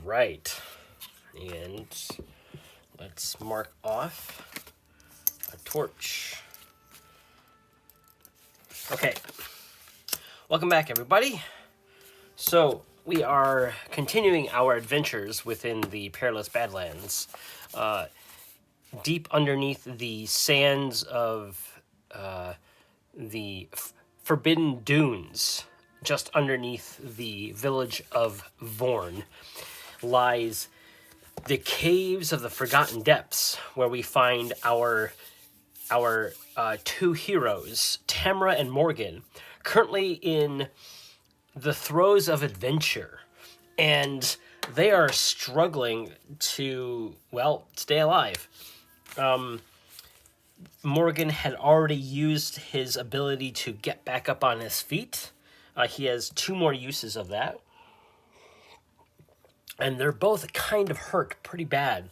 right. And let's mark off a torch. Okay. Welcome back, everybody. So, we are continuing our adventures within the Perilous Badlands. Deep underneath the sands of the Forbidden Dunes, just underneath the village of Vorn, lies the Caves of the Forgotten Depths, where we find our two heroes, Tamra and Morgan, currently in the throes of adventure, and they are struggling to, well, stay alive. Morgan had already used his ability to get back up on his feet. He has 2 more uses of that. And they're both kind of hurt pretty bad.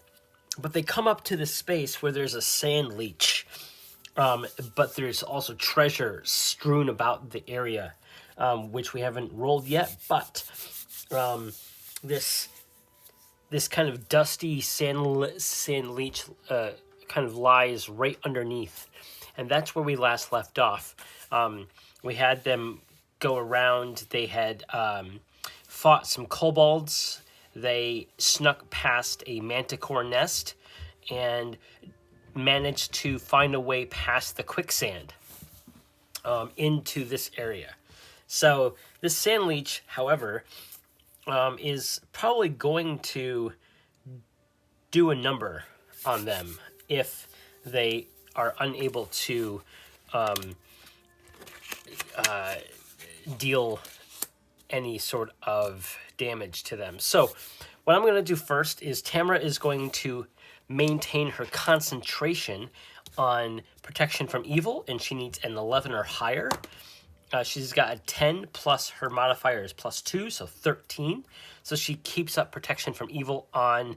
But they come up to this space where there's a sand leech. But there's also treasure strewn about the area, which we haven't rolled yet. But this kind of dusty sand leech kind of lies right underneath, and that's where we last left off. We had them go around. They had fought some kobolds. They snuck past a manticore nest and managed to find a way past the quicksand into this area. So this sand leech, however, is probably going to do a number on them if they are unable to deal any sort of damage to them. So what I'm going to do first is Tamra is going to maintain her concentration on protection from evil, and she needs an 11 or higher. She's got a 10 plus her modifier is plus 2, so 13. So she keeps up protection from evil on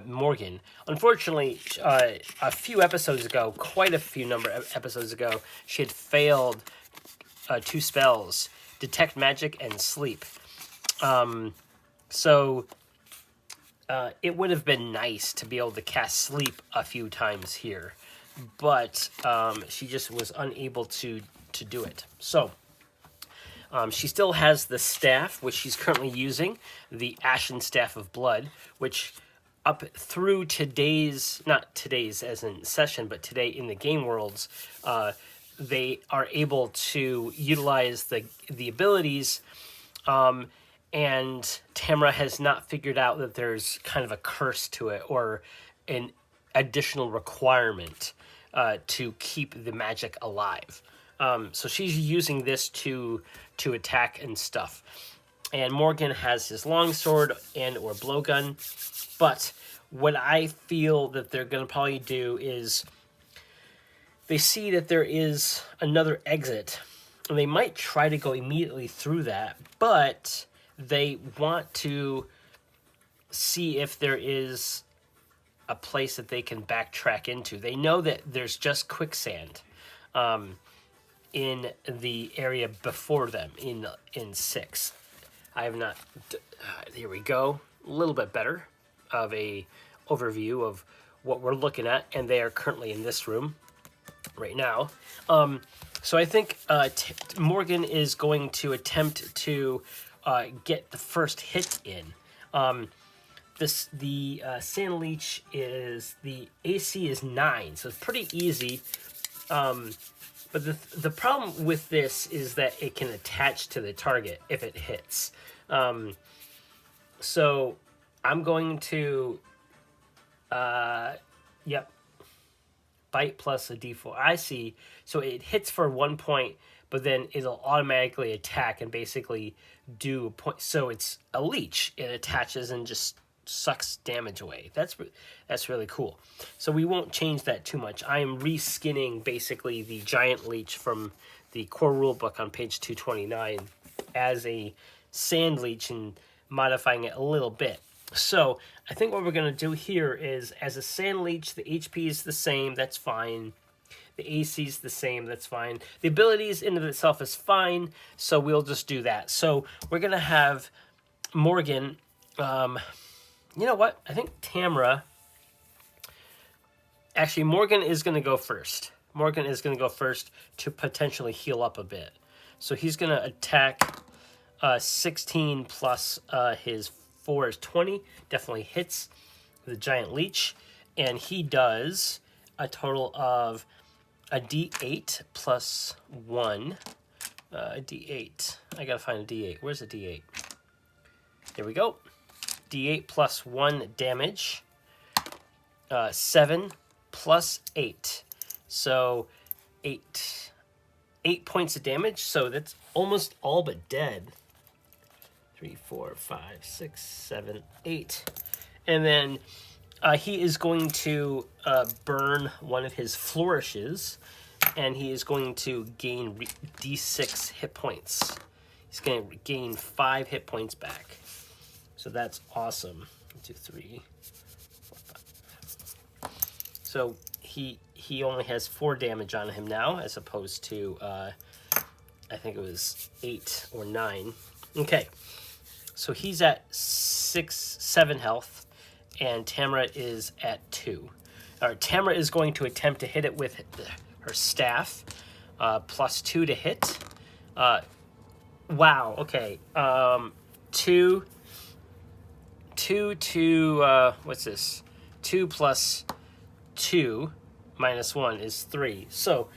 Morgan. Unfortunately, a few episodes ago, quite a few number of episodes ago, she had failed 2 spells, Detect Magic and Sleep. So it would have been nice to be able to cast Sleep a few times here, but she just was unable to do it. So she still has the staff, which she's currently using, the Ashen Staff of Blood, which up through today's, not today's as in session, but today in the game worlds, they are able to utilize the abilities, and Tamra has not figured out that there's kind of a curse to it or an additional requirement to keep the magic alive. So she's using this to attack and stuff. And Morgan has his longsword and or blowgun. But what I feel that they're going to probably do is they see that there is another exit. And they might try to go immediately through that. But they want to see if there is a place that they can backtrack into. They know that there's just quicksand in the area before them in 6. I have not. Here we go. A little bit better of a overview of what we're looking at, and they are currently in this room right now. So I think Morgan is going to attempt to get the first hit in. The Sand Leech is, the AC is 9, so it's pretty easy. But the problem with this is that it can attach to the target if it hits. So I'm going to, bite plus a d4. I see. So it hits for 1 point, but then it'll automatically attack and basically do a point. So it's a leech. It attaches and just sucks damage away. That's really cool. So we won't change that too much. I am reskinning basically the giant leech from the core rulebook on page 229 as a sand leech and modifying it a little bit. So I think what we're going to do here is, as a sand leech, the HP is the same. That's fine. The AC is the same. That's fine. The abilities in of itself is fine. So we'll just do that. So we're going to have Morgan You know what? I think Tamra... Actually, Morgan is going to go first. Morgan is going to go first to potentially heal up a bit. So he's going to attack 16 plus his 4 is 20. Definitely hits the giant leech. And he does a total of a d8 plus 1. A d8. I got to find a d8. Where's a d8? There we go. d8 plus 1 damage. 7 plus 8. So 8 points of damage. So that's almost all but dead. 3, 4, 5, 6, 7, 8. And then he is going to burn one of his flourishes, and he is going to gain d6 hit points. He's going to gain 5 hit points back. So that's awesome. 1, 2, 3, 4, 5. So he only has 4 damage on him now, as opposed to I think it was 8 or 9. Okay, so he's at 7 health, and Tamra is at 2. All right, Tamra is going to attempt to hit it with her staff, plus 2 to hit. Wow. Okay. 2 to what's this? 2 plus 2 minus 1 is 3. So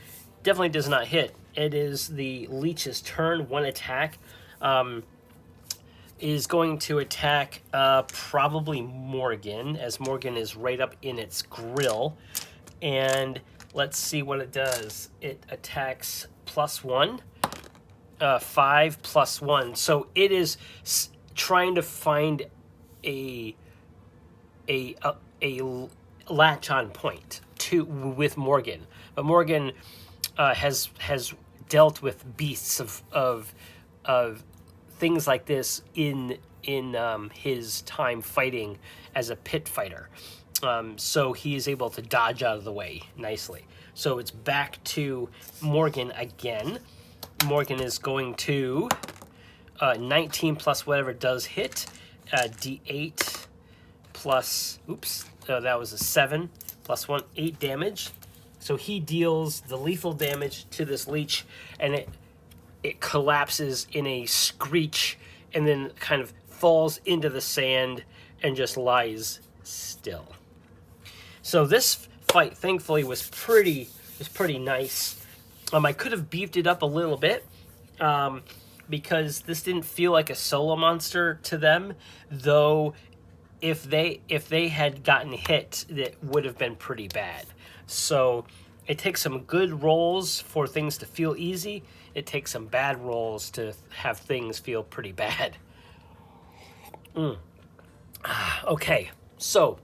definitely does not hit. It is the leech's turn. One attack is going to attack probably Morgan, as Morgan is right up in its grill. And let's see what it does. It attacks plus 1. 5 plus 1. So it is trying to find a latch on point with Morgan, but Morgan has dealt with beasts of things like this in his time fighting as a pit fighter. So he is able to dodge out of the way nicely. So it's back to Morgan again. Morgan is going to 19 plus whatever does hit, d8 plus, that was a 7 plus 1, 8 damage. So he deals the lethal damage to this leech, and it collapses in a screech and then kind of falls into the sand and just lies still. So this fight, thankfully, was pretty nice. I could have beefed it up a little bit, because this didn't feel like a solo monster to them, though if they had gotten hit, it would have been pretty bad. So it takes some good rolls for things to feel easy. It takes some bad rolls to have things feel pretty bad. Okay, so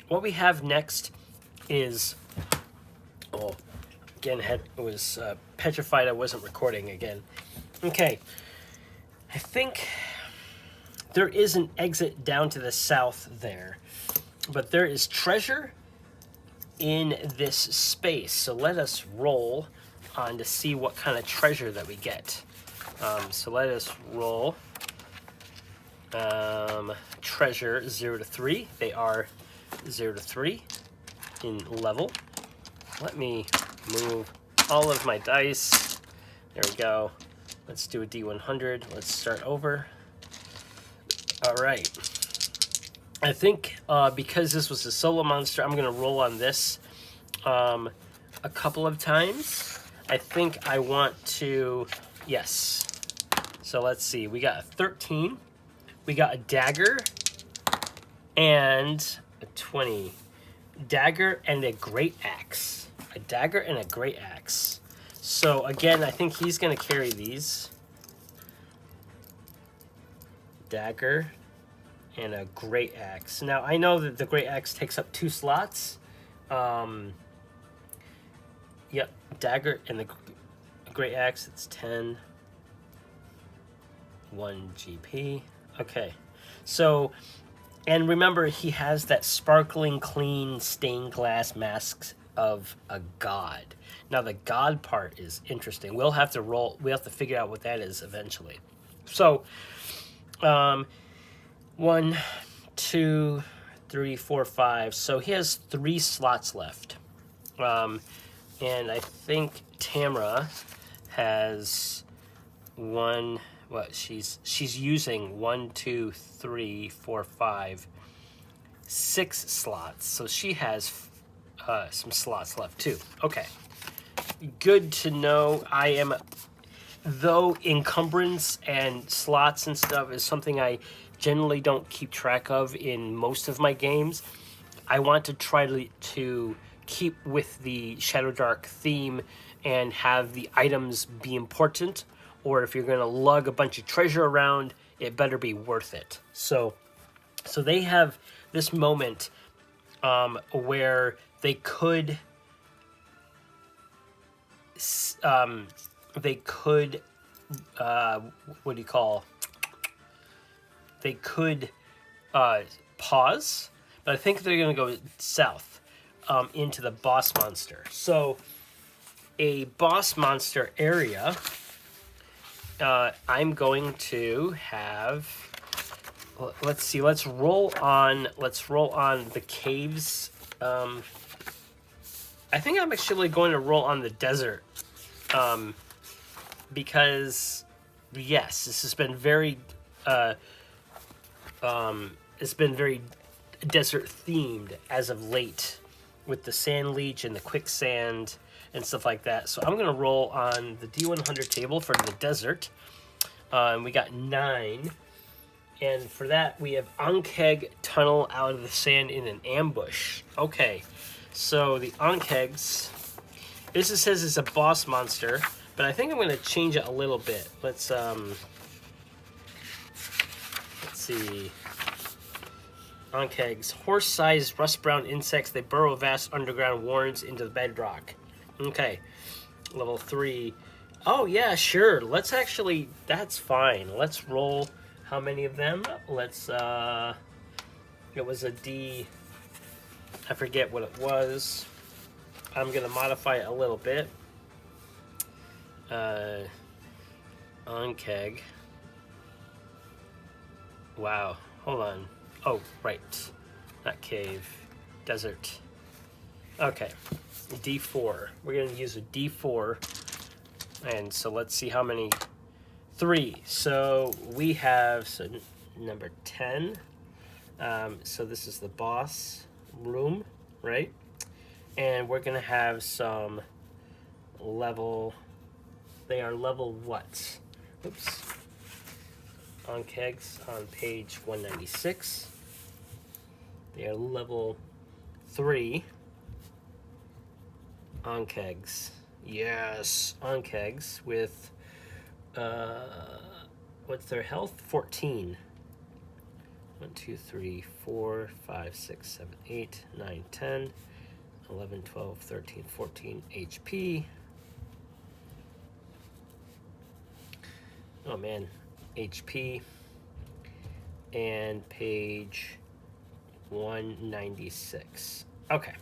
what we have next is... Oh, again, was petrified I wasn't recording again. Okay, I think there is an exit down to the south there, but there is treasure in this space. So let us roll on to see what kind of treasure that we get. So let us roll treasure 0 to 3. They are 0 to 3 in level. Let me move all of my dice. There we go. Let's do a D100. Let's start over. All right. I think because this was a solo monster, I'm going to roll on this a couple of times. I think I want to... Yes. So let's see. We got a 13. We got a dagger and a 20. Dagger and a great axe. A dagger and a great axe. So again, I think he's going to carry these. Dagger and a great axe. Now, I know that the great axe takes up 2 slots. Yep, dagger and the great axe, it's 10. 1 GP. Okay, so, and remember, he has that sparkling, clean, stained glass mask of a god. Now, the god part is interesting. We'll have to figure out what that is eventually. So, 1, 2, 3, 4, 5. So he has 3 slots left. And I think Tamra has one. What she's using 1, 2, 3, 4, 5, 6 slots. So she has some slots left too. Okay, good to know. I am, though encumbrance and slots and stuff is something I generally don't keep track of in most of my games. I want to try to keep with the Shadowdark theme and have the items be important, or if you're going to lug a bunch of treasure around, it better be worth it. So they have this moment where they could what do you call, they could pause, but I think they're going to go south into the boss monster. So a boss monster area, I'm going to have, let's see, let's roll on the caves. I think I'm actually going to roll on the desert, because yes, this has been very it's been very desert themed as of late, with the sand leech and the quicksand and stuff like that. So I'm gonna roll on the D100 table for the desert. And we got 9, and for that we have Ankeg tunnel out of the sand in an ambush. Okay, so the Ankegs, this says it's a boss monster, but I think I'm gonna change it a little bit. Let's see. Ankegs, horse-sized rust-brown insects. They burrow vast underground warrens into the bedrock. Okay, level 3. Oh yeah, sure. Let's actually, that's fine. Let's roll how many of them. Let's it was a D, I forget what it was. I'm gonna modify it a little bit. Ankeg. Wow, hold on. Oh, right. Not cave. Desert. Okay. D4. We're going to use a D4. And so let's see how many. 3. So we have number 10. So this is the boss room, right? And we're going to have some level. They are level what? Oops. Ankegs on page 196. They are level 3 Ankegs. Yes, Ankegs with what's their health? 14. 1, 2, 3, 4, 5, 6, 7, 8, 9, 10, 11, 12, 13, 14 HP. Oh man, HP. And page 196. Okay.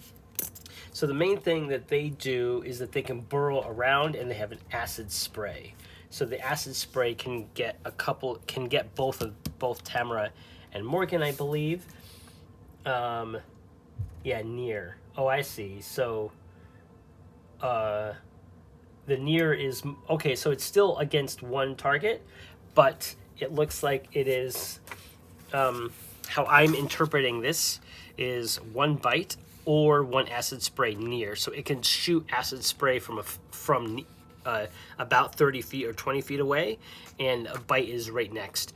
So the main thing that they do is that they can burrow around, and they have an acid spray. So the acid spray can get both Tamara and Morgan, I believe. Yeah, near. Oh, I see. So the near is okay, so it's still against one target, but it looks like it is how I'm interpreting this is 1 bite or 1 acid spray near. So it can shoot acid spray from about 30 feet or 20 feet away, and a bite is right next.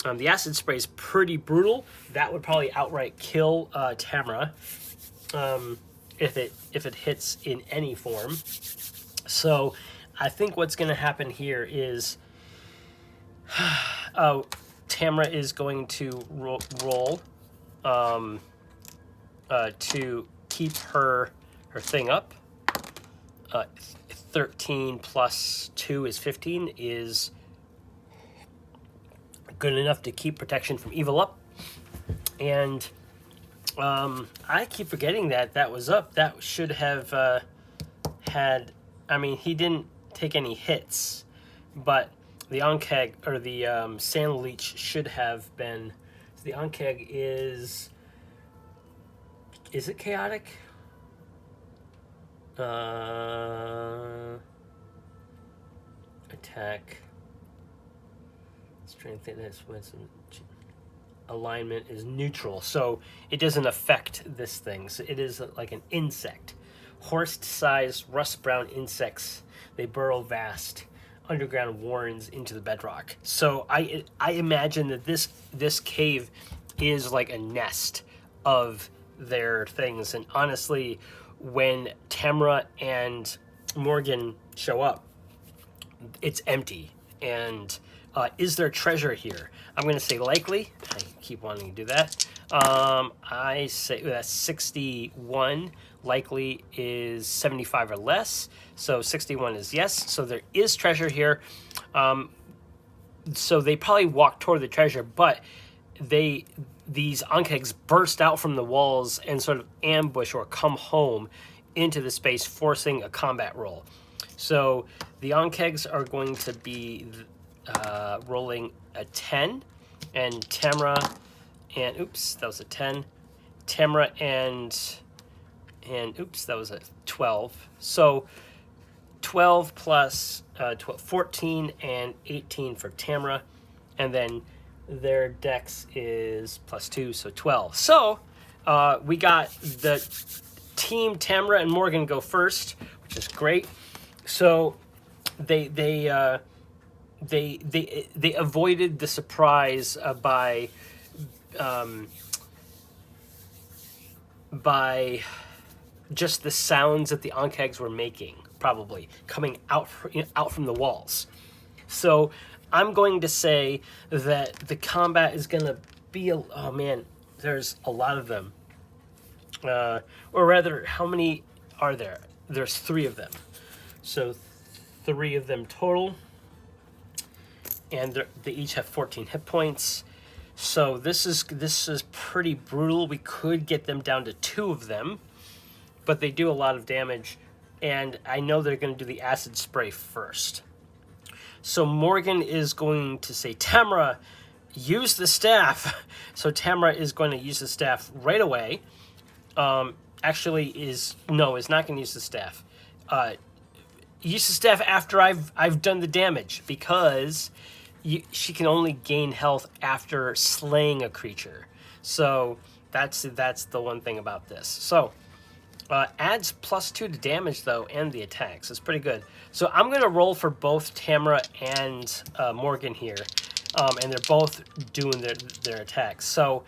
The acid spray is pretty brutal. That would probably outright kill Tamara if it hits in any form. So I think what's going to happen here is Tamara is going to roll to keep her thing up. 13 plus 2 is 15 is good enough to keep protection from evil up. And I keep forgetting that was up. That should have had, I mean, he didn't take any hits, but the Ankeg, or the Sand Leech, should have been So the Ankeg is it chaotic? Attack. Strength and alignment is neutral, so it doesn't affect this thing. So it is like an insect. Horse-sized, rust-brown insects. They burrow vast underground warrens into the bedrock. So I imagine that this cave is like a nest of their things. And honestly, when Tamra and Morgan show up, it's empty. And is there treasure here? I'm going to say likely. I keep wanting to do that. I say that's 61. Likely is 75 or less. So 61 is yes. So there is treasure here. So they probably walk toward the treasure, but these Ankegs burst out from the walls and sort of ambush or come home into the space, forcing a combat roll. So the Ankegs are going to be rolling a 10, and Tamra and oops, that was a 10. Tamra and oops, that was a 12. So 12 plus 12, 14 and 18 for Tamra, and then their dex is +2, so 12. So we got the team Tamra and Morgan go first, which is great. So they avoided the surprise by just the sounds that the Ankegs were making, probably coming out from the walls. So I'm going to say that the combat is going to be oh man, there's a lot of them. Or rather, how many are there? There's 3 of them. So 3 of them total. And they each have 14 hit points. So this is pretty brutal. We could get them down to 2 of them, but they do a lot of damage, and I know they're going to do the acid spray first. So Morgan is going to say, Tamra, use the staff. So Tamra is going to use the staff right away. Actually, is not going to use the staff. Use the staff after I've done the damage, because she can only gain health after slaying a creature. So that's the one thing about this. So adds +2 to damage though, and the attacks. It's pretty good. So I'm going to roll for both Tamra and Morgan here, and they're both doing their attacks. So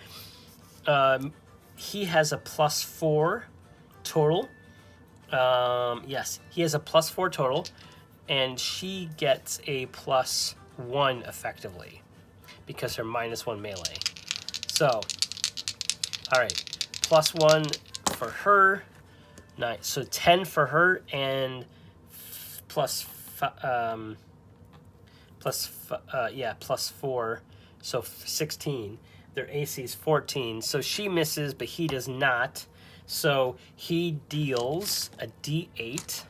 he has a +4 total. Yes, he has a +4 total, and she gets a +1 effectively because her -1 melee. So, all right, +1 for her. Nice. So 10 for her, and +4. So 16. Their AC is 14. So she misses, but he does not. So he deals a D8.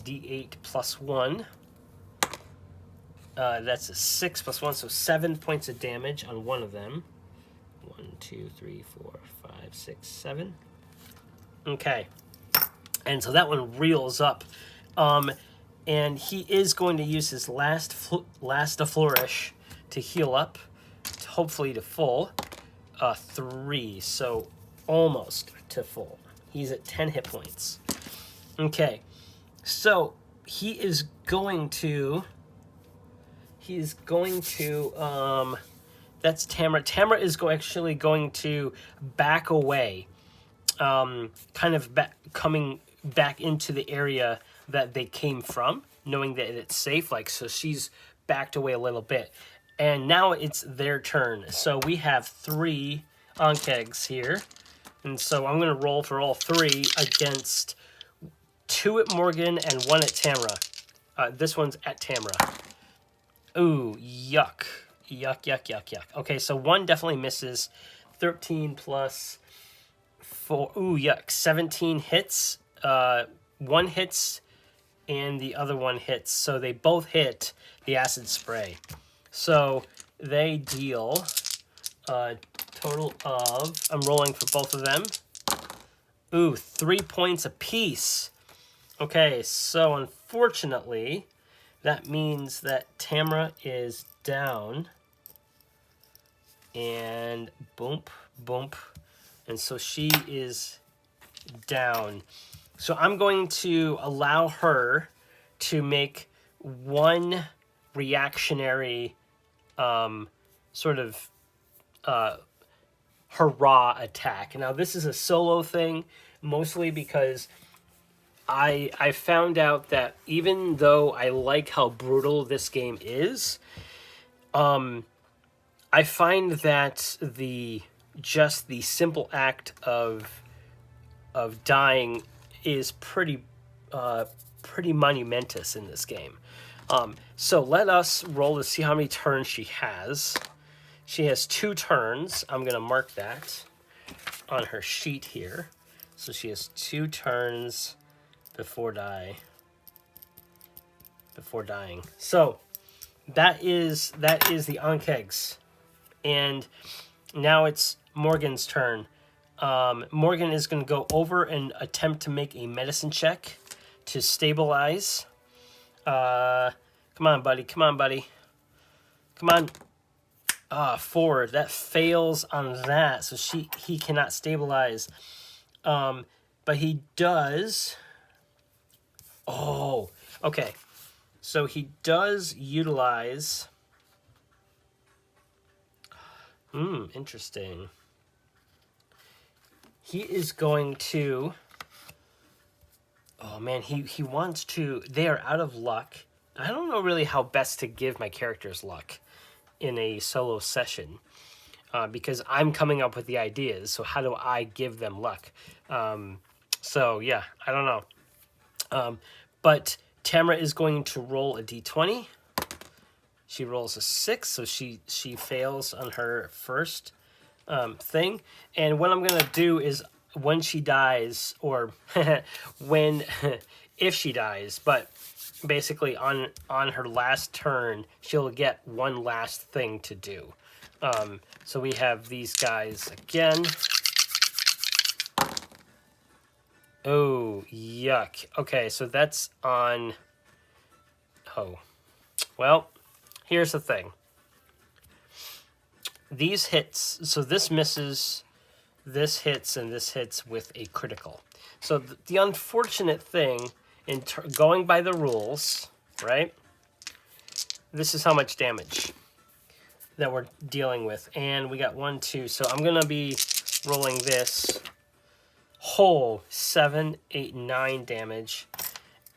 D8 +1. That's a 6 + 1, so 7 points of damage on one of them. 1, 2, 3, 4, 5, 6, 7. Okay. And so that one reels up. And he is going to use his last flourish to heal up, hopefully to full. 3, so almost to full. He's at 10 hit points. Okay. So he is going to that's Tamra. Tamra is actually going to back away, kind of coming back into the area that they came from, knowing that it's safe. So she's backed away a little bit, and now it's their turn. So we have 3 Ankegs here, and so I'm going to roll for all 3 against 2 at Morgan and 1 at Tamra. This one's at Tamra. Ooh, yuck. Yuck. Okay, so 1 definitely misses. 13 plus 4. Ooh, yuck. 17 hits. 1 hits, and the other one hits. So they both hit the acid spray. So they deal a total of, I'm rolling for both of them. Ooh, 3 points apiece. Okay, so unfortunately, that means that Tamra is down. And boom, boom. And so she is down. So I'm going to allow her to make one reactionary sort of hurrah attack. Now, this is a solo thing, mostly because I found out that even though I like how brutal this game is, I find that the simple act of dying is pretty monumentous in this game. So let us roll to see how many turns she has. She has 2 turns. I'm going to mark that on her sheet here. So she has 2 turns before dying. So that is the Ankegs. And now it's Morgan's turn. Morgan is going to go over and attempt to make a medicine check to stabilize. Come on, buddy. Come on. 4. That fails on that, so he cannot stabilize. But he does. Oh, okay. So he does utilize. Interesting. He is going to. Oh man, he wants to. They are out of luck. I don't know really how best to give my characters luck in a solo session, because I'm coming up with the ideas. So how do I give them luck? So yeah, I don't know. But Tamra is going to roll a d20. She rolls a 6, so she fails on her first thing. And what I'm gonna do is when she dies, or if she dies, but basically on her last turn, she'll get one last thing to do. So we have these guys again. Oh, yuck. Okay, so that's on. Oh, well, here's the thing. These hits, so this misses, this hits, and this hits with a critical. So the unfortunate thing, going by the rules, right? This is how much damage that we're dealing with. And we got 1, 2. So I'm going to be rolling this whole 7, 8, 9 damage.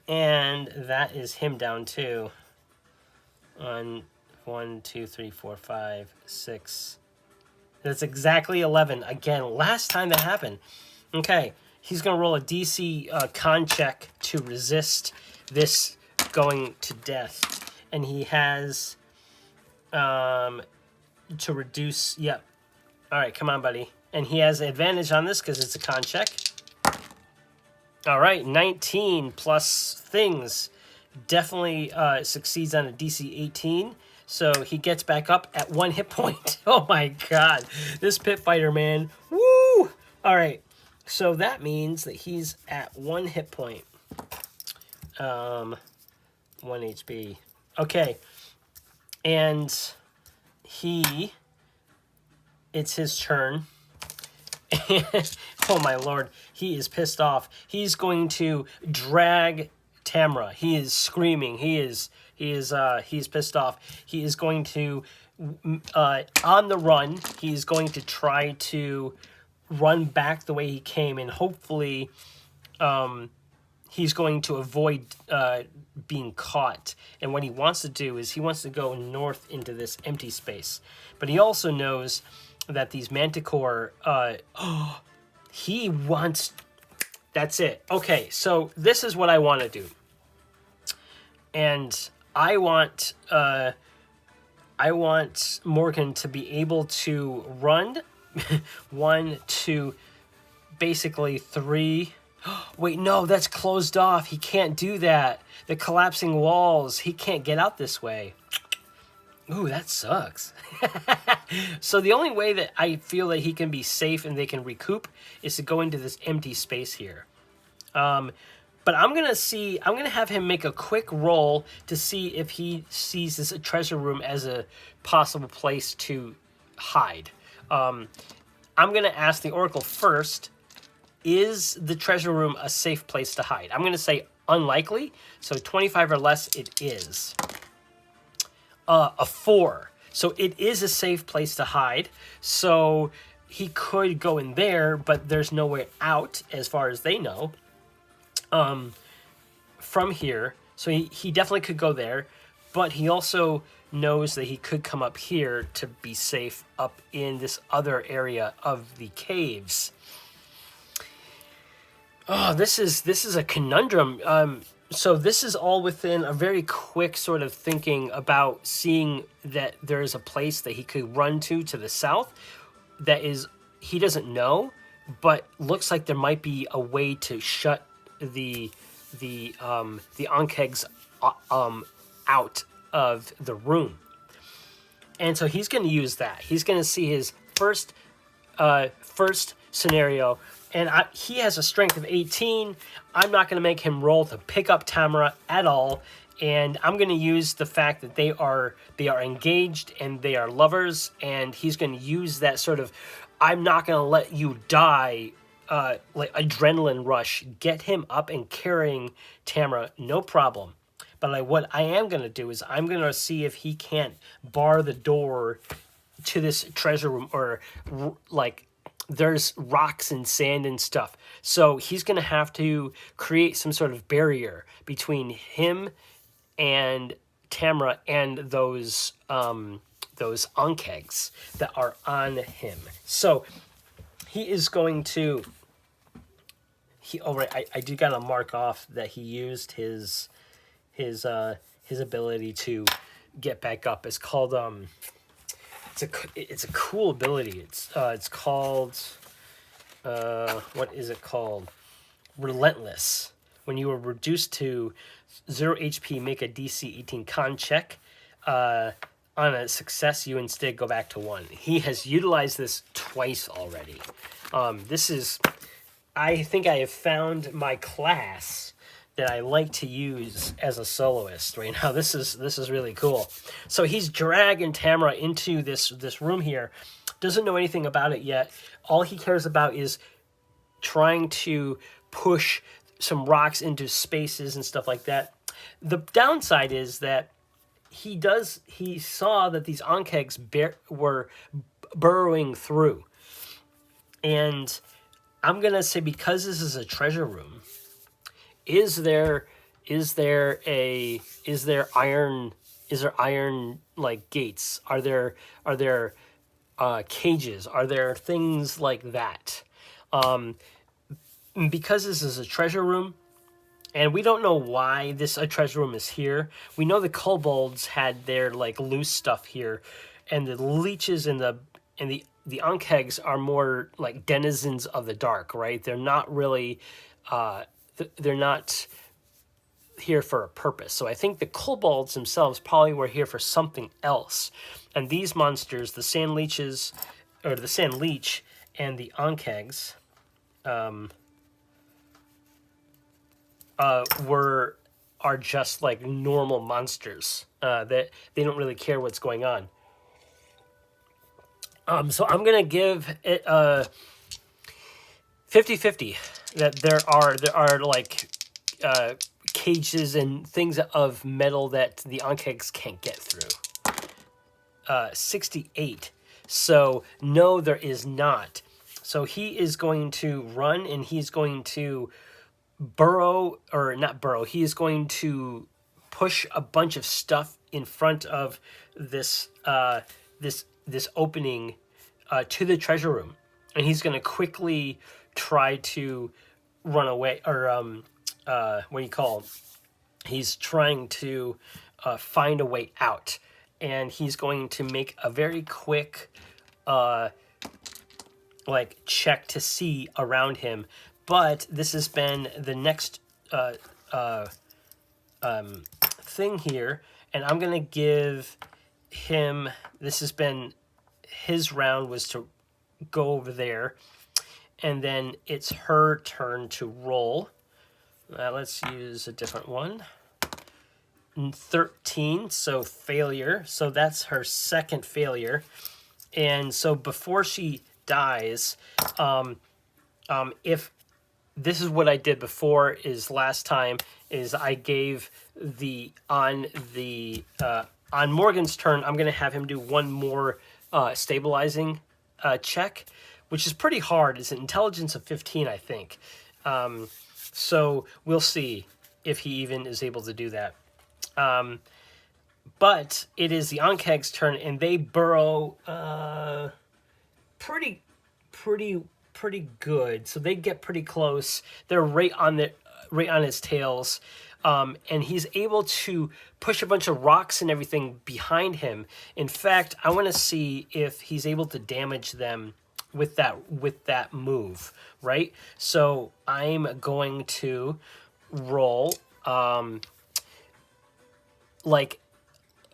And that is him down too. 1, 2, 3, 4, 5, 6. That's exactly 11. Again, last time that happened. Okay, he's going to roll a DC con check to resist this going to death. And he has to reduce. Yep. All right, come on, buddy. And he has advantage on this because it's a con check. All right, 19 plus things. Definitely succeeds on a DC 18. So he gets back up at 1 hit point. Oh my god. This pit fighter, man. Woo! All right. So that means that he's at 1 hit point. 1 HP. Okay. And it's his turn. Oh my lord. He is pissed off. He's going to drag Tamra. He is screaming. He's pissed off. He is going to on the run. He's going to try to run back the way he came, and hopefully he's going to avoid being caught. And what he wants to do is he wants to go north into this empty space. But he also knows that these Manticore, he wants. That's it. Okay, so this is what I want to do. And I want Morgan to be able to run 1, 2, basically 3. Wait, no, that's closed off. He can't do that. The collapsing walls. He can't get out this way. Ooh, that sucks. So the only way that I feel that he can be safe and they can recoup is to go into this empty space here. But I'm gonna have him make a quick roll to see if he sees this treasure room as a possible place to hide. I'm gonna ask the Oracle first, is the treasure room a safe place to hide? I'm gonna say unlikely, so 25 or less it is. A 4. So it is a safe place to hide. So he could go in there, but there's no way out as far as they know. From here. So he definitely could go there, but he also knows that he could come up here to be safe up in this other area of the caves. Oh, this is a conundrum. So this is all within a very quick sort of thinking about seeing that there is a place that he could run to the south that is he doesn't know, but looks like there might be a way to shut the Ankegs out of the room. And so he's going to use that. He's going to see his first scenario, and he has a strength of 18. I'm not going to make him roll to pick up Tamara at all, and I'm going to use the fact that they are engaged and they are lovers, and he's going to use that sort of I'm not going to let you die like adrenaline rush, get him up and carrying Tamara, no problem. But what I am going to do is I'm going to see if he can't bar the door to this treasure room, or like there's rocks and sand and stuff. So he's going to have to create some sort of barrier between him and Tamara and those Ankegs that are on him. So he is going to... I do gotta mark off that he used his ability to get back up. It's called it's a cool ability. It's called what is it called? Relentless. When you are reduced to 0 HP, make a DC 18 con check. On a success, you instead go back to 1. He has utilized this twice already. This is... I think I have found my class that I like to use as a soloist right now. This is really cool. So he's dragging Tamara into this room here. Doesn't know anything about it yet. All he cares about is trying to push some rocks into spaces and stuff like that. The downside is that he saw that these Ankegs were burrowing through. And I'm gonna say, because this is a treasure room, is there iron like gates? Are there cages? Are there things like that? Because this is a treasure room, and we don't know why this treasure room is here. We know the kobolds had their like loose stuff here, and the leeches and the Ankegs are more like denizens of the dark, right? They're not really, they're not here for a purpose. So I think the kobolds themselves probably were here for something else. And these monsters, the sand leeches, or the sand leech and the Ankegs, are just like normal monsters that they don't really care what's going on. So I'm going to give it 50-50 that there are like cages and things of metal that the Ankegs can't get through. 68. So no, there is not. So he is going to run, and he's going to he is going to push a bunch of stuff in front of this this opening to the treasure room, and he's going to quickly try to run away, or what do you call it? He's trying to find a way out, and he's going to make a very quick like check to see around him. But this has been the next thing here, and I'm going to give him, this has been his round, was to go over there, and then it's her turn to roll. Let's use a different one. 13, so failure. So that's her second failure. And so before she dies, if this is what I did before, is last time is I gave on Morgan's turn, I'm going to have him do one more stabilizing check, which is pretty hard. It's an intelligence of 15, I think. So we'll see if he even is able to do that. But it is the Ankeg's turn, and they burrow pretty good. So they get pretty close. They're right on his tails, and he's able to push a bunch of rocks and everything behind him. In fact, I want to see if he's able to damage them with that move. Right. So I'm going to roll like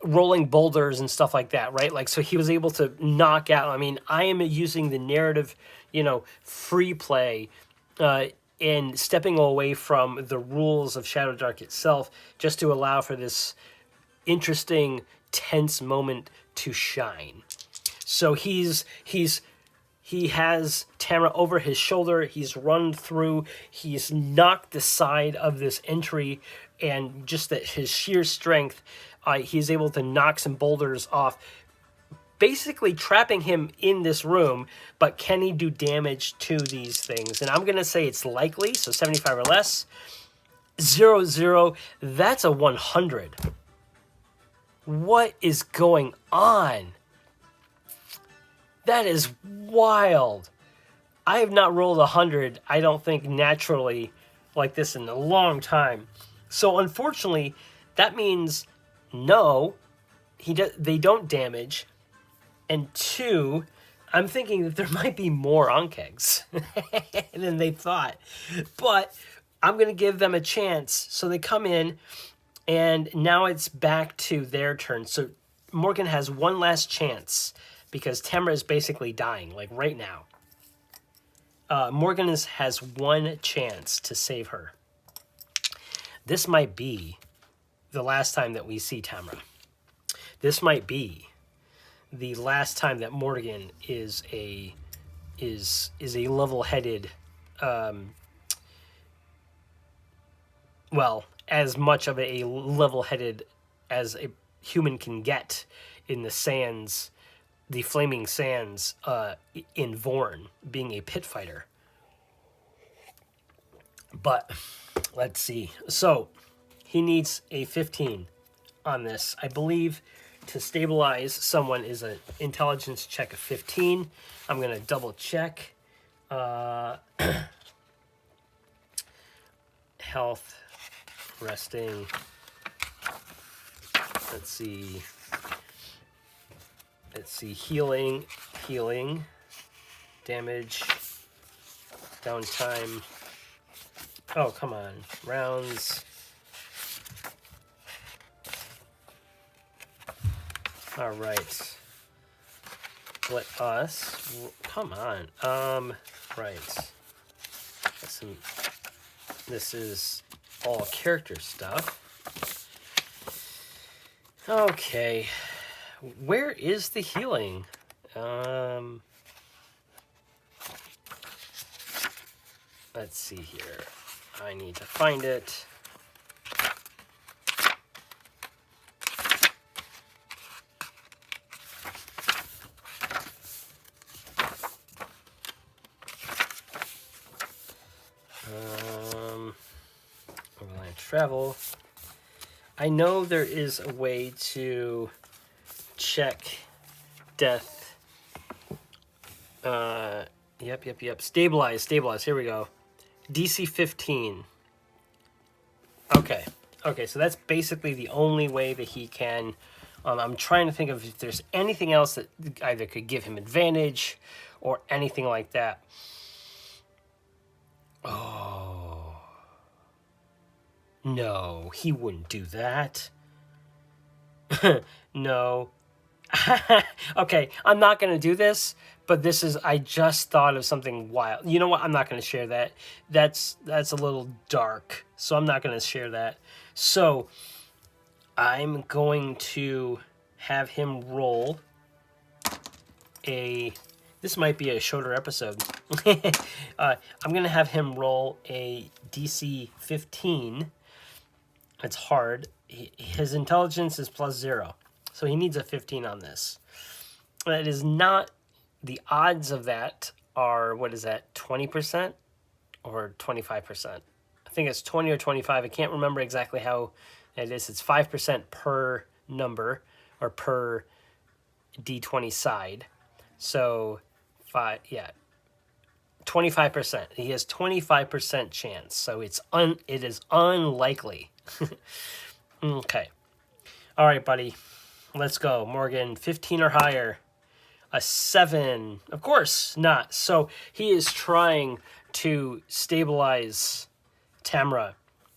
rolling boulders and stuff like that, right? Like, so he was able to knock out, I mean, I am using the narrative, free play, and stepping away from the rules of Shadowdark itself, just to allow for this interesting, tense moment to shine. So he has Tamara over his shoulder. He's run through. He's knocked the side of this entry, and just that his sheer strength, he's able to knock some boulders off, basically trapping him in this room. But can he do damage to these things? And I'm going to say it's likely, so 75 or less. 0-0, that's a 100. What is going on? That is wild. I have not rolled 100, I don't think, naturally like this in a long time. So unfortunately, that means no, they don't damage. And 2, I'm thinking that there might be more Ankegs than they thought. But I'm going to give them a chance. So they come in, and now it's back to their turn. So Morgan has one last chance, because Tamara is basically dying, like right now. Morgan has one chance to save her. This might be the last time that we see Tamara. This might be the last time that Morgan is a level-headed, as much of a level-headed as a human can get in the sands, the flaming sands, in Vorn, being a pit fighter. But let's see. So he needs a 15 on this. I believe to stabilize someone is an intelligence check of 15. I'm going to double check. Health, resting. Let's see. Healing, damage, downtime. Oh, come on. Rounds. All right. Let us... Come on. Right. This is all character stuff. Okay. Where is the healing? Let's see here. I need to find it. Overland travel. I know there is a way to check death. Yep. Stabilize. Here we go. DC 15. Okay, so that's basically the only way that he can... I'm trying to think of if there's anything else that either could give him advantage or anything like that. Oh. No, he wouldn't do that. No. Okay, I'm not going to do this, but this is, I just thought of something wild. You know what? I'm not going to share that. That's a little dark, so I'm not going to share that. So I'm going to have him roll a, this might be a shorter episode. I'm going to have him roll a DC 15. It's hard. His intelligence is +0. So he needs a 15 on this. That is not, the odds of that are, what is that, 20% or 25%? I think it's 20 or 25. I can't remember exactly how it is. It's 5% per number or per D20 side. So 25%. He has 25% chance. So it is unlikely. Okay. All right, buddy. Let's go. Morgan, 15 or higher. A 7. Of course not. So he is trying to stabilize Tamra,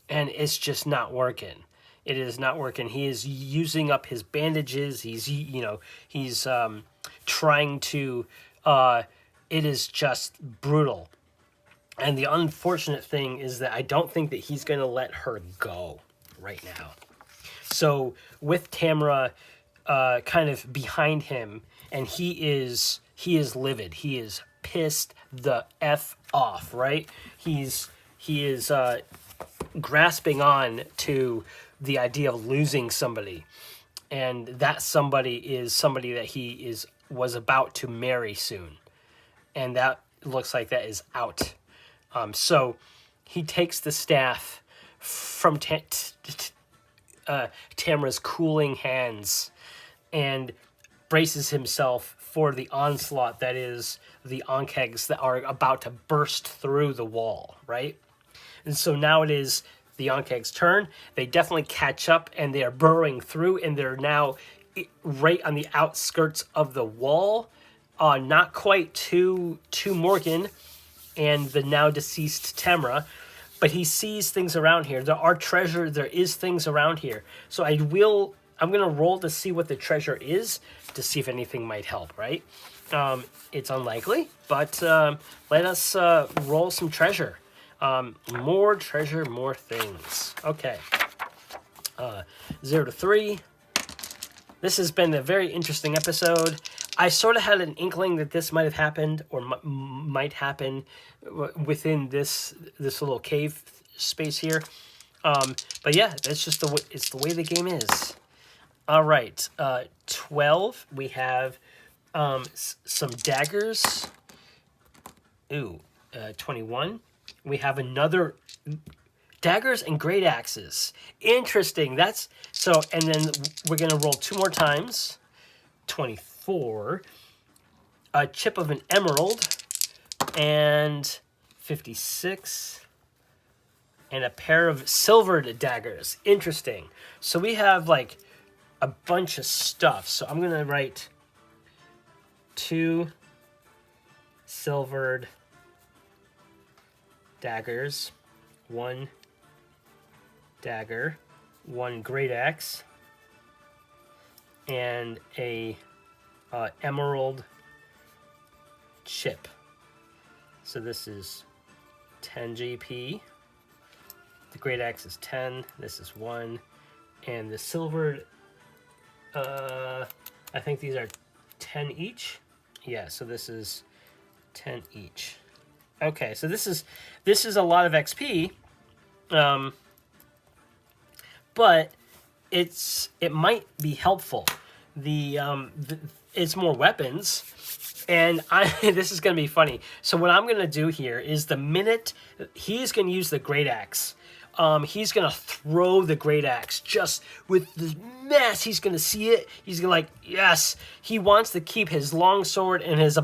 and it's just not working. It is not working. He is using up his bandages. He's trying to, it is just brutal. And the unfortunate thing is that I don't think that he's going to let her go right now. So with Tamra kind of behind him, and he is livid. He is pissed the F off, right? He is grasping on to the idea of losing somebody, and that somebody is somebody that he was about to marry soon, and that looks like that is out. So he takes the staff from Tamra's cooling hands and braces himself for the onslaught that is the Ankegs that are about to burst through the wall, right? And so now it is the Ankegs' turn. They definitely catch up, and they are burrowing through, and they're now right on the outskirts of the wall, not quite to Morgan and the now deceased Tamra, but he sees things around here. There are treasure. There is things around here. So I'm going to roll to see what the treasure is, to see if anything might help, right? It's unlikely, but let us roll some treasure. More treasure, more things. Okay. 0 to 3. This has been a very interesting episode. I sort of had an inkling that this might have happened, or might happen within this little cave space here. But yeah, it's just it's the way the game is. All right, 12. We have some daggers. 21. We have another daggers and great axes. Interesting. That's so. And then we're gonna roll 2 more times. 24. A chip of an emerald, and 56. And a pair of silvered daggers. Interesting. So we have like a bunch of stuff. So I'm gonna write 2 silvered daggers, 1 dagger, 1 great axe, and a emerald chip. So this is 10 GP. The great axe is 10. This is 1, and the silvered. I think these are 10 each. Yeah, so this is 10 each. Okay, so this is a lot of XP, but it might be helpful. It's more weapons, and this is gonna be funny. So what I'm gonna do here is the minute he's gonna use the great axe. He's going to throw the great axe just with the mess. He's going to see it. He's going to like, yes. He wants to keep his long sword and his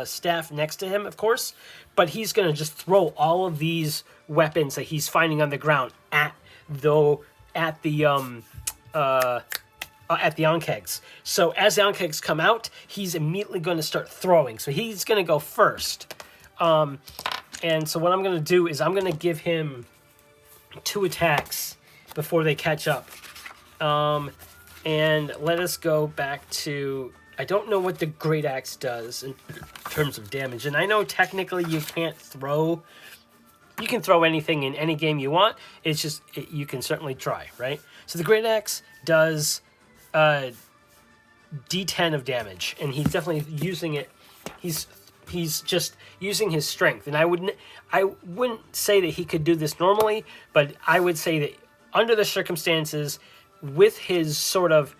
staff next to him, of course. But he's going to just throw all of these weapons that he's finding on the ground at the Ankegs. So as the Ankegs come out, he's immediately going to start throwing. So he's going to go first. And so what I'm going to do is I'm going to give him 2 attacks before they catch up. And let us go back to... I don't know what the Great Axe does in terms of damage. And I know technically you can't throw... You can throw anything in any game you want. It's just... you can certainly try, right? So the Great Axe does D10 of damage. And he's definitely using it... He's just using his strength. And I wouldn't say that he could do this normally, but I would say that under the circumstances, with his sort of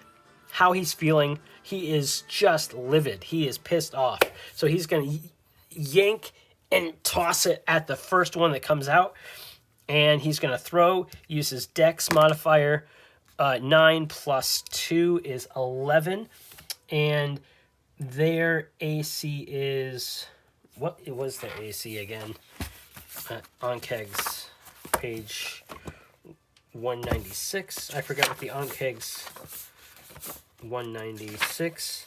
how he's feeling, he is just livid. He is pissed off. So he's going to yank and toss it at the first one that comes out. And he's going to throw, use his Dex modifier. 9 plus 2 is 11. And their AC is... What was their AC again? Onkegs, page 196. I forgot what the Onkegs... 196.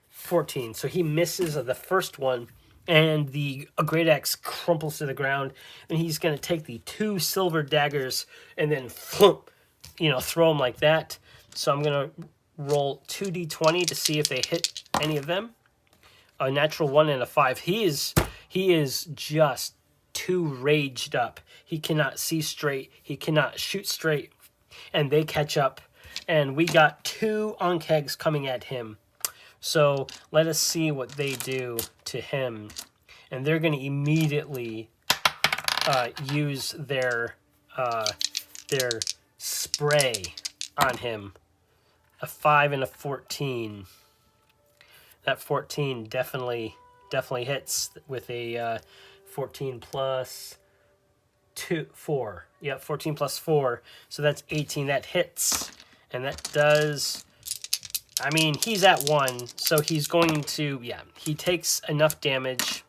14. So he misses the first one, and the Great Axe crumples to the ground, and he's going to take the 2 silver daggers and then thump, throw them like that. So I'm going to roll 2d20 to see if they hit any of them. A natural 1 and a 5. He is just too raged up. He cannot see straight. He cannot shoot straight. And they catch up. And we got 2 Onkegs coming at him. So let us see what they do to him. And they're going to immediately use their spray on him. A 5 and a 14. That 14 definitely hits with a 14 plus 4. Yep, 14 plus 4. So that's 18. That hits. And that does... I mean, he's at 1. So he's going to... Yeah, he takes enough damage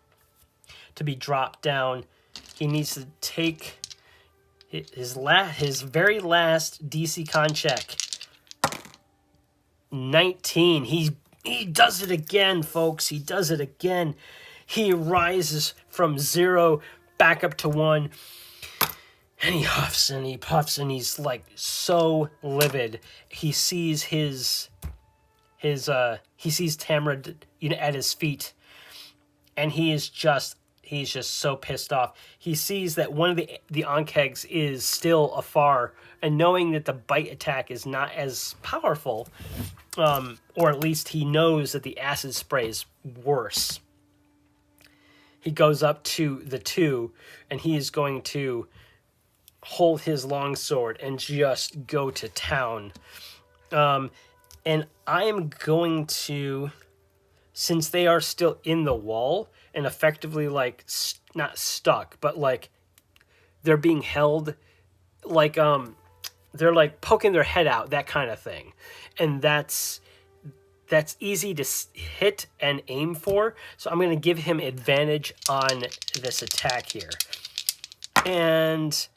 to be dropped down. He needs to take his very last DC con check. 19. He does it again, folks. He does it again. He rises from 0 back up to 1. And he huffs and he puffs and he's like so livid. He sees he sees Tamara at his feet. And he's just so pissed off. He sees that one of the Onkegs is still afar, and knowing that the bite attack is not as powerful, or at least he knows that the acid spray is worse. He goes up to the 2, and he is going to hold his longsword and just go to town. And I am going to, since they are still in the wall and effectively like not stuck, but like they're being held, like they're like poking their head out, that kind of thing. And that's easy to hit and aim for. So I'm going to give him advantage on this attack here. And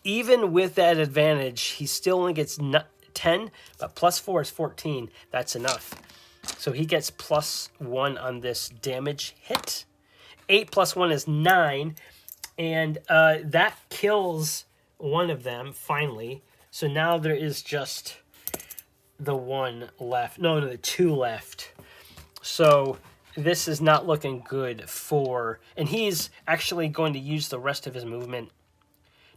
even with that advantage, he still only gets 10, but plus 4 is 14. That's enough. So he gets plus 1 on this damage hit. 8 plus 1 is 9. And that kills one of them, finally. So now there is just the 1 left. No, the 2 left. So this is not looking good for... And he's actually going to use the rest of his movement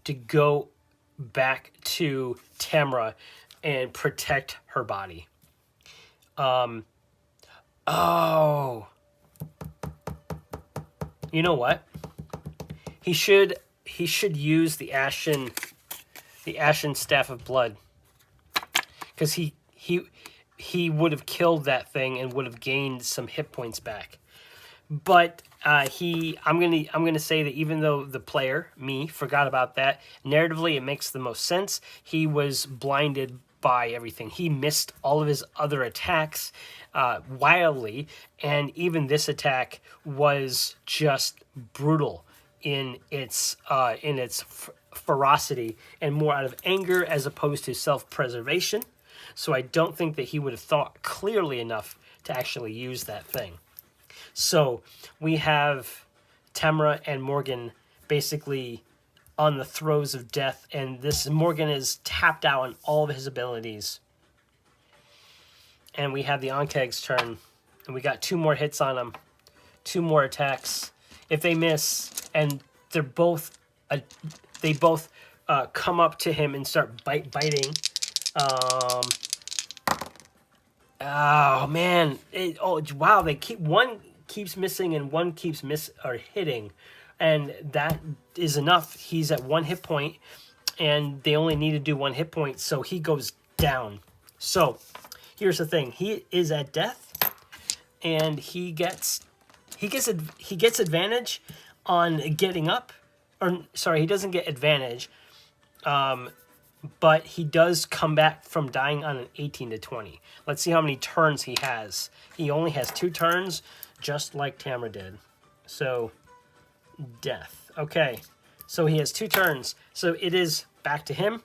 to go back to Tamara and protect her body. Oh. You know what? He should use the Ashen Staff of Blood. Because he would have killed that thing and would have gained some hit points back. But I'm gonna say that even though the player, me, forgot about that, narratively it makes the most sense. He was blinded by everything. He missed all of his other attacks wildly, and even this attack was just brutal in its ferocity and more out of anger as opposed to self-preservation. So I don't think that he would have thought clearly enough to actually use that thing. So we have Tamara and Morgan basically on the throes of death, and this Morgan is tapped out on all of his abilities. And we have the Ankeg's turn. And we got 2 more hits on them. 2 more attacks. If they miss, and they're both... they both come up to him and start biting. Oh, man. Wow. One keeps missing and one keeps hitting. And that is enough. He's at 1 hit point. And they only need to do 1 hit point. So he goes down. So here's the thing. He is at death. And he gets advantage on getting up. Or, sorry, he doesn't get advantage. But he does come back from dying on an 18 to 20. Let's see how many turns he has. He only has 2 turns, just like Tamra did. So, death. Okay, so he has 2 turns. So it is back to him.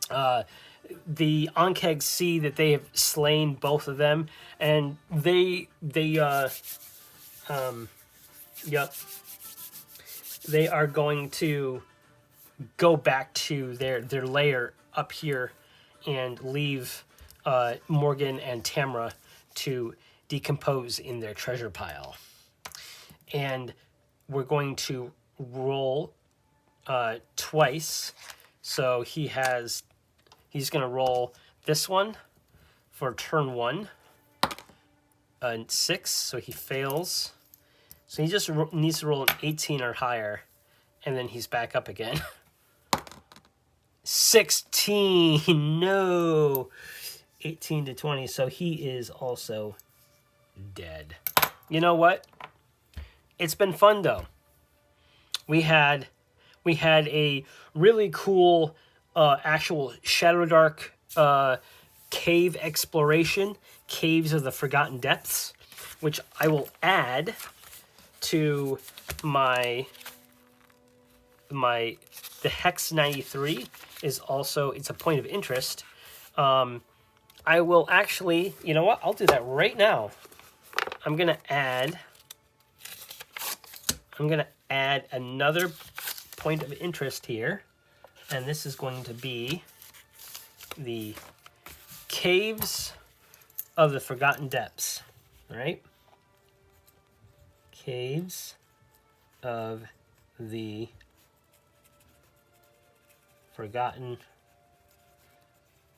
The Ankegs see that they have slain both of them, and they are going to go back to their lair up here and leave Morgan and Tamra to decompose in their treasure pile. And we're going to roll twice. So he's going to roll this one for turn 1. 6, so he fails. So he just needs to roll an 18 or higher, and then he's back up again. 16, no. 18 to 20, so he is also dead. You know what? It's been fun, though. We had a really cool actual Shadowdark cave exploration, Caves of the Forgotten Depths, which I will add to the Hex 93 is also, it's a point of interest. I will actually, you know what? I'll do that right now. I'm going to add another point of interest here. And this is going to be the Caves of the Forgotten Depths. All right? Caves of the Forgotten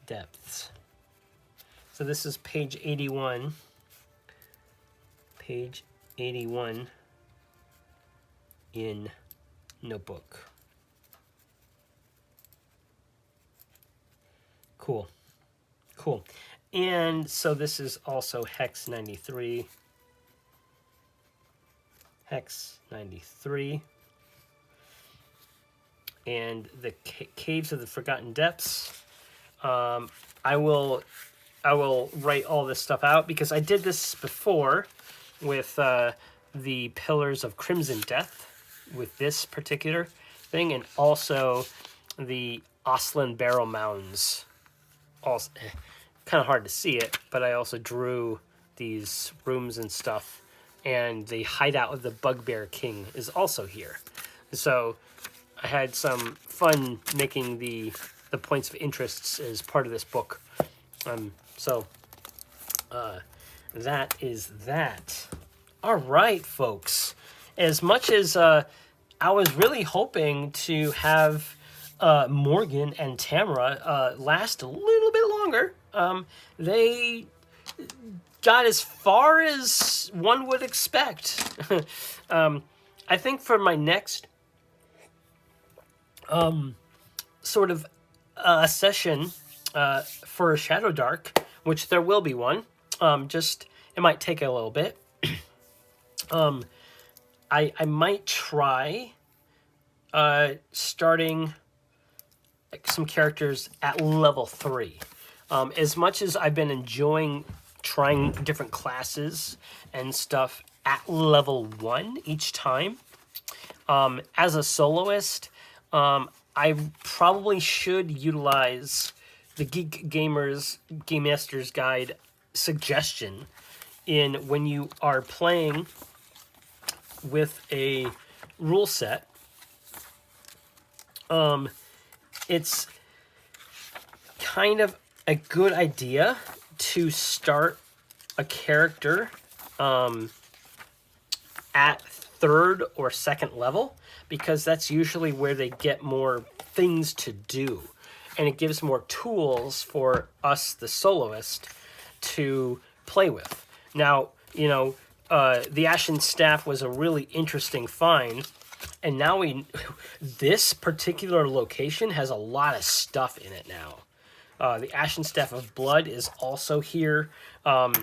Depths. So this is page 81. Page 81 in Notebook. Cool. Cool. And so this is also Hex 93. Hex 93. And the Caves of the Forgotten Depths. I will write all this stuff out because I did this before with the Pillars of Crimson Death with this particular thing, and also the Oslin Barrow Mounds. Also, kind of hard to see it, but I also drew these rooms and stuff, and the hideout of the Bugbear King is also here. So I had some fun making the points of interest as part of this book. So that is that. All right, folks. As much as I was really hoping to have Morgan and Tamra last a little bit longer, they got as far as one would expect. I think for my next sort of session for Shadowdark, which there will be one, just it might take a little bit. I might try starting some characters at level 3. As much as I've been enjoying trying different classes and stuff at level 1 each time, as a soloist, I probably should utilize the Geek Gamer's Game Master's Guide suggestion in when you are playing with a rule set. It's kind of a good idea to start a character at 3rd or 2nd level, because that's usually where they get more things to do. And it gives more tools for us, the soloist, to play with. Now, you know, the Ashen Staff was a really interesting find. And now this particular location has a lot of stuff in it now. The Ashen Staff of Blood is also here. I'm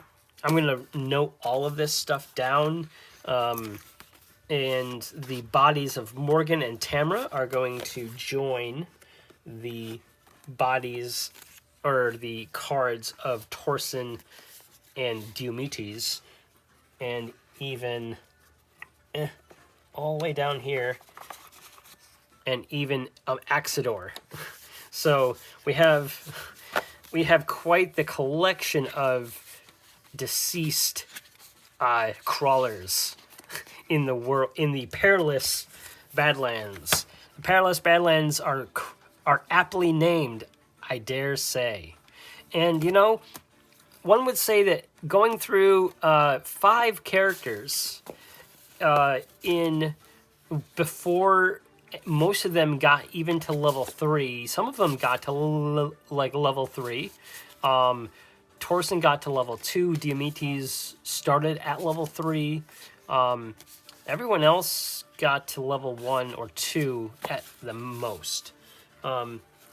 going to note all of this stuff down. And the bodies of Morgan and Tamra are going to join the bodies, or the cards, of Torsen and Diomedes. And even all the way down here, and even Axidor. So we have quite the collection of deceased crawlers in the world, in the Perilous Badlands. The Perilous Badlands are aptly named, I dare say. And you know, one would say that going through 5 characters in before most of them got even to level 3. Some of them got to like level 3. Torsen got to level 2. Diomedes started at level 3. Everyone else got to level 1 or 2 at the most.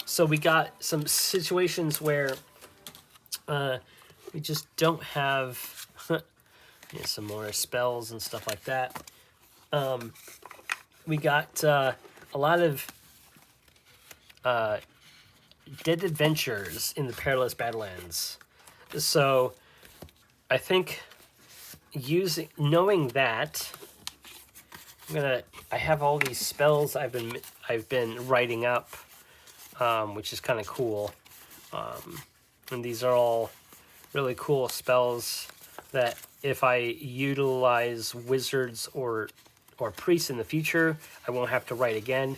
So we got some situations where we just don't have some more spells and stuff like that. We got a lot of dead adventures in the Perilous Badlands. So I think knowing that, I have all these spells I've been writing up, which is kind of cool. And these are all really cool spells that if I utilize wizards or priests in the future, I won't have to write again.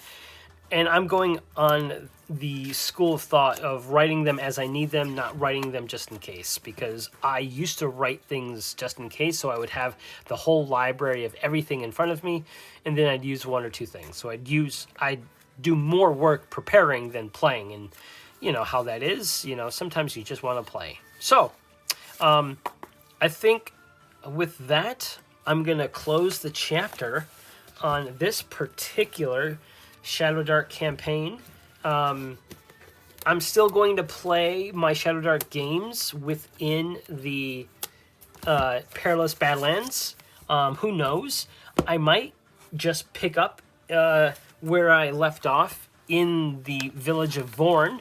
And I'm going on the school of thought of writing them as I need them, not writing them just in case, because I used to write things just in case, so I would have the whole library of everything in front of me, and then I'd use 1 or 2 things. So I'd do more work preparing than playing, and you know how that is. You know, sometimes you just want to play. So, I think with that, I'm going to close the chapter on this particular Shadowdark campaign. I'm still going to play my Shadowdark games within the Perilous Badlands. Who knows? I might just pick up where I left off in the village of Vorn,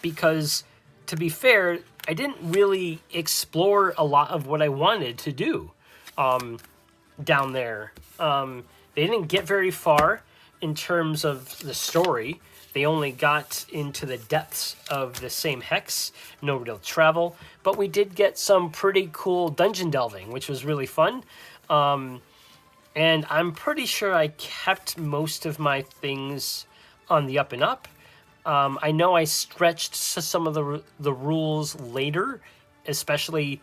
because, to be fair, I didn't really explore a lot of what I wanted to do down there. They didn't get very far in terms of the story. They only got into the depths of the same hex, no real travel. But we did get some pretty cool dungeon delving, which was really fun. And I'm pretty sure I kept most of my things on the up and up. I know I stretched some of the rules later, especially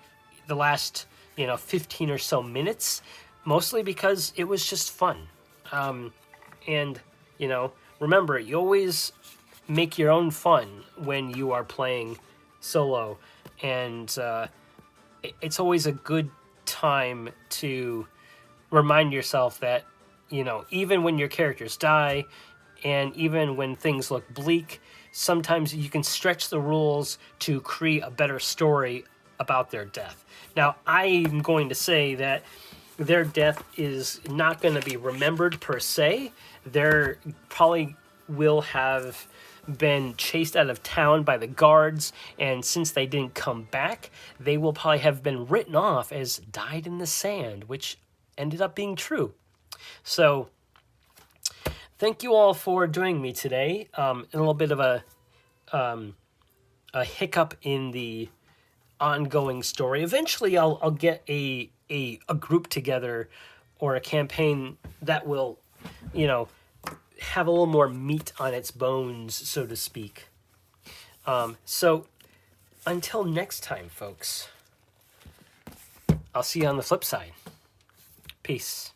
the last 15 or so minutes, mostly because it was just fun. And remember, you always make your own fun when you are playing solo, and it's always a good time to remind yourself that even when your characters die, and even when things look bleak, sometimes you can stretch the rules to create a better story about their death. Now, I'm going to say that their death is not going to be remembered per se. They probably will have been chased out of town by the guards, and since they didn't come back, they will probably have been written off as died in the sand, which ended up being true. So, thank you all for joining me today. A little bit of a hiccup in the ongoing story. Eventually, I'll get a group together or a campaign that will, have a little more meat on its bones, so to speak. So until next time, folks, I'll see you on the flip side. Peace.